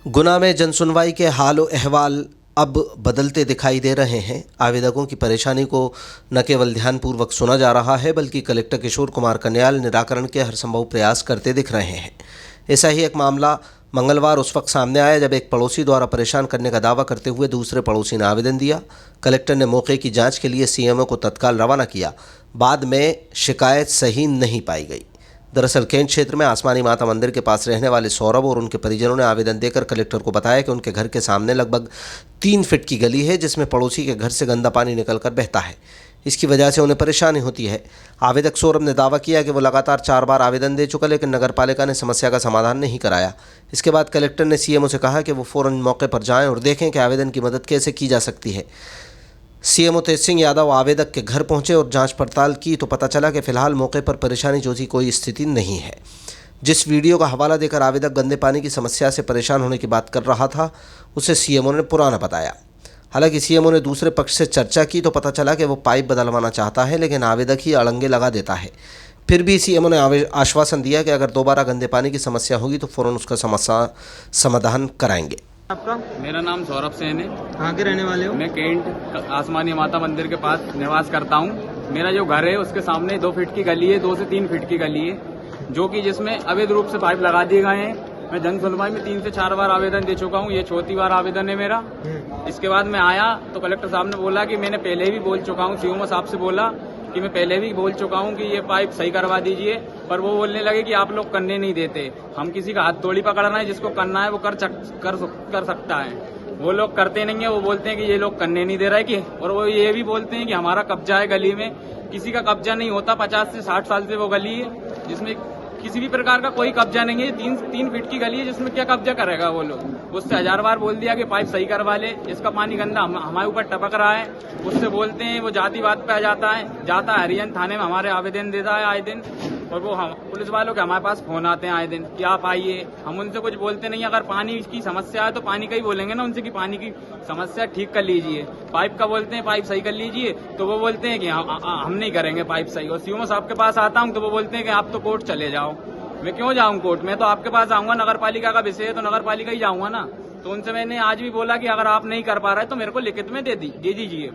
गुना में जनसुनवाई के हाल अहवाल अब बदलते दिखाई दे रहे हैं। आवेदकों की परेशानी को न केवल ध्यानपूर्वक सुना जा रहा है बल्कि कलेक्टर किशोर कुमार कन्याल निराकरण के हर संभव प्रयास करते दिख रहे हैं। ऐसा ही एक मामला मंगलवार उस वक्त सामने आया जब एक पड़ोसी द्वारा परेशान करने का दावा करते हुए दूसरे पड़ोसी ने आवेदन दिया। कलेक्टर ने मौके की जांच के लिए सीएमओ को तत्काल रवाना किया। बाद में शिकायत सही नहीं पाई गई। दरअसल कैंट क्षेत्र में आसमानी माता मंदिर के पास रहने वाले सौरभ और उनके परिजनों ने आवेदन देकर कलेक्टर को बताया कि उनके घर के सामने लगभग 3 फीट की गली है जिसमें पड़ोसी के घर से गंदा पानी निकलकर बहता है। इसकी वजह से उन्हें परेशानी होती है। आवेदक सौरभ ने दावा किया कि वो लगातार 4 बार आवेदन दे चुका लेकिन नगरपालिका ने समस्या का समाधान नहीं कराया। इसके बाद कलेक्टर ने सीएमओ से कहा कि वो फौरन मौके पर जाएं और देखें कि आवेदन की मदद कैसे की जा सकती है। सीएमओ तेज सिंह यादव आवेदक के घर पहुंचे और जांच पड़ताल की तो पता चला कि फिलहाल मौके पर परेशानी जैसी कोई स्थिति नहीं है। जिस वीडियो का हवाला देकर आवेदक गंदे पानी की समस्या से परेशान होने की बात कर रहा था उसे सीएमओ ने पुराना बताया। हालांकि सीएमओ ने दूसरे पक्ष से चर्चा की तो पता चला कि वो पाइप बदलवाना चाहता है लेकिन आवेदक ही अड़ंगे लगा देता है। फिर भी सीएमओ ने आश्वासन दिया कि अगर दोबारा गंदे पानी की समस्या होगी तो फौरन उसका समाधान कराएंगे। आपका? मेरा नाम सौरभ सेन है। कहाँ के रहने वाले हो? मैं कैंट आसमानी माता मंदिर के पास निवास करता हूँ। मेरा जो घर है उसके सामने 2 फीट की गली है, 2 से 3 फीट की गली है जो कि जिसमें अवैध रूप से पाइप लगा दिए गए हैं। मैं जन सुनवाई में 3 से 4 बार आवेदन दे चुका हूँ। ये 4थी बार आवेदन है मेरा। इसके बाद मैं आया तो कलेक्टर साहब ने बोला कि मैंने पहले भी बोल चुका हूँ, सीएमओ साहब से बोला कि मैं पहले भी बोल चुका हूँ कि ये पाइप सही करवा दीजिए, पर वो बोलने लगे कि आप लोग करने नहीं देते। हम किसी का हाथ थोड़ी पकड़ना है, जिसको करना है वो कर सकता है। वो लोग करते नहीं है। वो बोलते हैं कि ये लोग करने नहीं दे रहे कि, और वो ये भी बोलते हैं कि हमारा कब्जा है गली में। किसी का कब्जा नहीं होता। 50 से 60 साल से वो गली है जिसमें किसी भी प्रकार का कोई कब्जा नहीं है। 3 फीट की गली है जिसमें क्या कब्जा करेगा वो लोग। उससे 1000 बार बोल दिया कि पाइप सही करवा ले, इसका पानी गंदा हमारे ऊपर टपक रहा है। उससे बोलते हैं, वो जातिवाद पे आ जाता है हरियाणा थाने में हमारे आवेदन देता है आए दिन, और वो हम पुलिस वालों के हमारे पास फोन आते हैं आए दिन कि आप आइए। हम उनसे कुछ बोलते नहीं। अगर पानी की समस्या है तो पानी का ही बोलेंगे ना उनसे कि पानी की समस्या ठीक कर लीजिए। पाइप का बोलते हैं पाइप सही कर लीजिए तो वो बोलते हैं कि हम नहीं करेंगे पाइप सही। और सीएमओ साहब के पास आता हूँ तो वो बोलते हैं कि आप तो कोर्ट चले जाओ। मैं क्यों जाऊं कोर्ट में? तो आपके पास आऊंगा, नगरपालिका का विषय है तो नगरपालिका ही जाऊंगा ना। तो उनसे मैंने आज भी बोला कि अगर आप नहीं कर पा रहे तो मेरे को लिखित में दे दीजिए।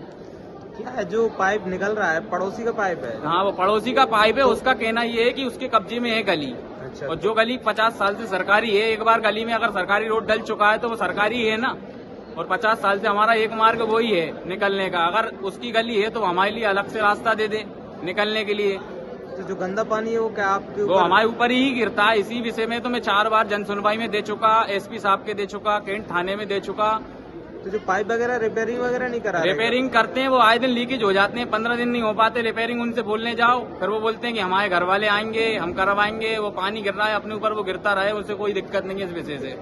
क्या है जो पाइप निकल रहा है? पड़ोसी का पाइप है? हाँ, वो पड़ोसी का पाइप है। उसका कहना ये है कि उसके कब्जे में है गली। अच्छा। और जो गली 50 साल से सरकारी है, एक बार गली में अगर सरकारी रोड डल चुका है तो वो सरकारी है ना। और 50 साल से हमारा एक मार्ग वही है निकलने का। अगर उसकी गली है तो हमारे लिए अलग से रास्ता दे दे निकलने के लिए। तो जो गंदा पानी है वो क्या आपके ऊपर? वो हमारे ऊपर ही गिरता है। इसी विषय में तो मैं 4 बार जन सुनवाई में दे चुका, एसपी साहब के दे चुका, कैंट थाने में दे चुका। तो जो पाइप वगैरह रिपेयरिंग वगैरह नहीं करा? रिपेयरिंग करते हैं, वो आए दिन लीकेज हो जाते हैं। 15 दिन नहीं हो पाते रिपेयरिंग। उनसे बोलने जाओ फिर वो बोलते हैं कि हमारे घर वाले आएंगे, हम करवाएंगे। वो पानी गिर रहा है अपने ऊपर, वो गिरता रहे, उससे कोई दिक्कत नहीं है। इस विषय से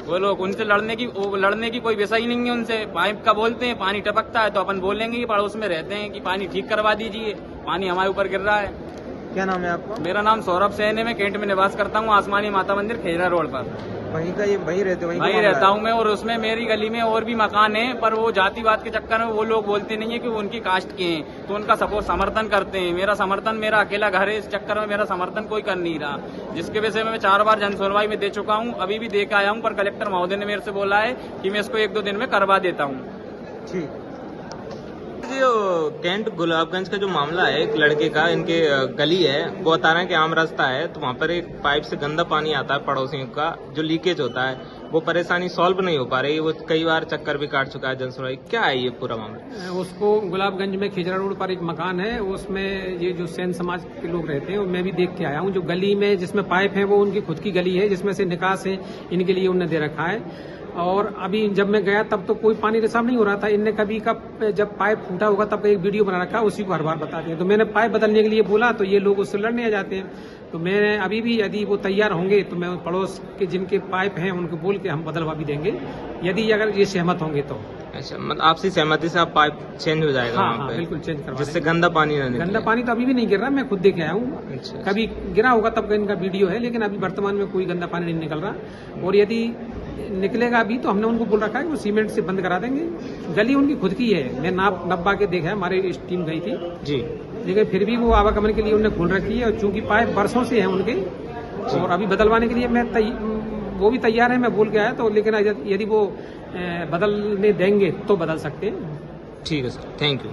वो लोग उनसे लड़ने की कोई विषय ही नहीं है उनसे। पाइप का बोलते हैं, पानी टपकता है तो अपन बोलेंगे कि पड़ोस में रहते हैं कि पानी ठीक करवा दीजिए, पानी हमारे ऊपर गिर रहा है। क्या नाम है आपका? मेरा नाम सौरभ सेन है। मैं कैंट में निवास करता हूँ, आसमानी माता मंदिर खेजरा रोड पर। वहीं रहते हो? वहीं रहता हूँ मैं। और उसमें मेरी गली में और भी मकान है, पर वो जातिवाद के चक्कर में वो लोग बोलते नहीं है कि वो उनकी कास्ट के हैं तो उनका समर्थन करते हैं। मेरा अकेला घर है, इस चक्कर में मेरा समर्थन कोई कर नहीं रहा, जिसके वजह से मैं 4 बार जन सुनवाई में दे चुका हूँ। अभी भी दे के आया हूँ, पर कलेक्टर महोदय ने मेरे से बोला है कि मैं इसको 1-2 दिन में करवा देता हूँ। ठीक। जो कैंट गुलाबगंज का जो मामला है, एक लड़के का, इनके गली है, वो बता रहे हैं कि आम रास्ता है तो वहाँ पर एक पाइप से गंदा पानी आता है पड़ोसियों का, जो लीकेज होता है। वो परेशानी सॉल्व नहीं हो पा रही। वो कई बार चक्कर भी काट चुका है जन सुनवाई। क्या है ये पूरा मामला? उसको गुलाबगंज में खिजरा रोड पर एक मकान है, उसमें ये जो सेन समाज के लोग रहते हैं, मैं भी देख के आया हूँ। जो गली में जिसमें पाइप है वो उनकी खुद की गली है जिसमें से निकास है इनके लिए उन्होंने दे रखा है। और अभी जब मैं गया तब तो कोई पानी रिसाव नहीं हो रहा था। इनने कभी का जब पाइप फूटा होगा तब का एक वीडियो बना रखा, उसी को हर बार बताते हैं। तो मैंने पाइप बदलने के लिए बोला तो ये लोग उससे लड़ने आ जाते हैं। तो मैं अभी भी, यदि वो तैयार होंगे तो मैं पड़ोस के जिनके पाइप हैं उनको बोल के हम बदलवा भी देंगे, यदि अगर ये सहमत होंगे तो। अच्छा, मतलब आपसी सहमति से आप पाइप चेंज हो जाएगा? हाँ, हाँ, बिल्कुल चेंज करवा जिससे गंदा पानी ना निकले। गंदा पानी तो अभी भी नहीं गिर रहा, मैं खुद देख आया हूँ। अच्छा। कभी गिरा होगा तब का इनका वीडियो है, लेकिन अभी वर्तमान में कोई गंदा पानी नहीं निकल रहा। और यदि निकलेगा भी तो हमने उनको बोल रखा है कि वो सीमेंट से बंद करा देंगे। गली उनकी खुद की है, मैं नब्बा के देखा है, हमारी टीम गई थी जी, लेकिन फिर भी वो आवागमन के लिए उन्होंने खोल रखी है। और चूंकि पाइप बरसों से है उनके, और अभी बदलवाने के लिए मैं वो भी तैयार है, मैं बोल के आया तो, लेकिन यदि वो बदलने देंगे तो बदल सकते हैं। ठीक है सर, थैंक यू।